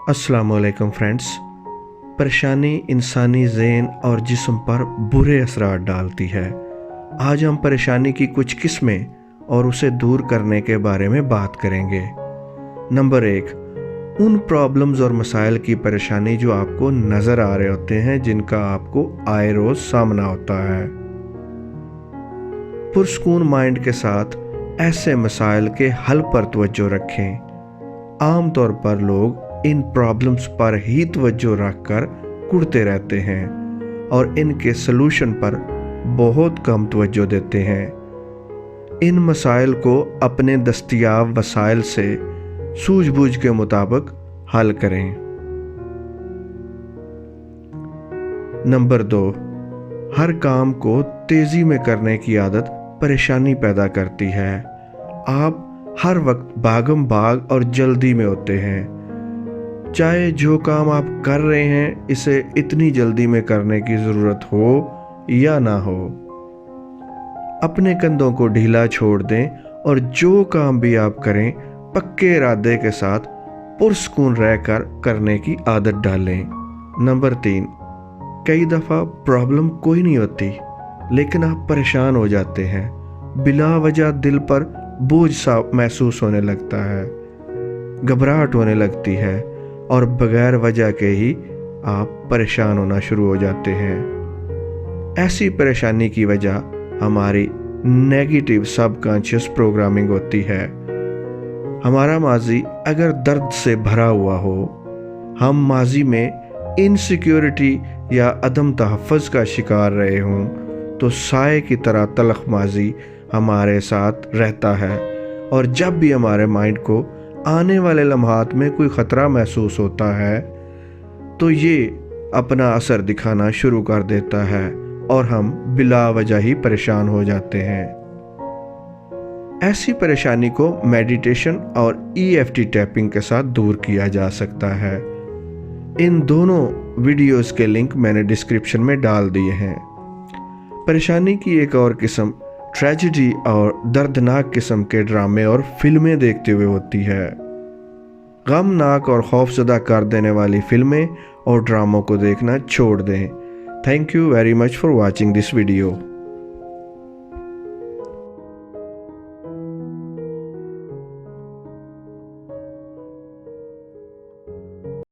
अस्सलामुअलैकुम फ्रेंड्स। परेशानी इंसानी ज़हन और जिस्म पर बुरे असरात डालती है। आज हम परेशानी की कुछ किस्में और उसे दूर करने के बारे में बात करेंगे। नंबर 1, उन प्रॉब्लम्स और मसाइल की परेशानी जो आपको नज़र आ रहे होते हैं, जिनका आपको आए रोज़ सामना होता है। पुरसकून माइंड के साथ ऐसे मसाइल के हल पर तवज्जो रखें। आम तौर पर लोग इन प्रॉब्लम्स पर ही तवज्जो रखकर कुढ़ते रहते हैं और इनके सलूशन पर बहुत कम तवज्जो देते हैं। इन मसाइल को अपने दस्तयाब वसाइल से सूझबूझ के मुताबिक हल करें। नंबर 2, हर काम को तेज़ी में करने की आदत परेशानी पैदा करती है। आप हर वक्त भागम भाग और जल्दी में होते हैं। चाहे जो काम आप कर रहे हैं इसे इतनी जल्दी में करने की ज़रूरत हो या ना हो, अपने कंधों को ढीला छोड़ दें और जो काम भी आप करें पक्के इरादे के साथ पुरसकून रहकर करने की आदत डालें। नंबर 3, कई दफ़ा प्रॉब्लम कोई नहीं होती लेकिन आप परेशान हो जाते हैं। बिला वजह दिल पर बोझ सा महसूस होने लगता है, घबराहट होने लगती है और बगैर वजह के ही आप परेशान होना शुरू हो जाते हैं। ऐसी परेशानी की वजह हमारी नेगेटिव सबकॉन्शियस प्रोग्रामिंग होती है। हमारा माजी अगर दर्द से भरा हुआ हो, हम माजी में इनसिक्योरिटी या अदम तहफ़्फ़ुज़ का शिकार रहे हों, तो साए की तरह तलख़ माजी हमारे साथ रहता है और जब भी हमारे माइंड को आने वाले लम्हात में कोई ख़तरा महसूस होता है तो ये अपना असर दिखाना शुरू कर देता है और हम बिला वजह ही परेशान हो जाते हैं। ऐसी परेशानी को मेडिटेशन और EFT टैपिंग के साथ दूर किया जा सकता है। इन दोनों वीडियोस के लिंक मैंने डिस्क्रिप्शन में डाल दिए हैं। परेशानी की एक और किस्म ट्रेजेडी और दर्दनाक किस्म के ड्रामे और फिल्में देखते हुए होती है। गमनाक और खौफज़दा कर देने वाली फिल्में और ड्रामों को देखना छोड़ दें। Thank you very much for watching this video.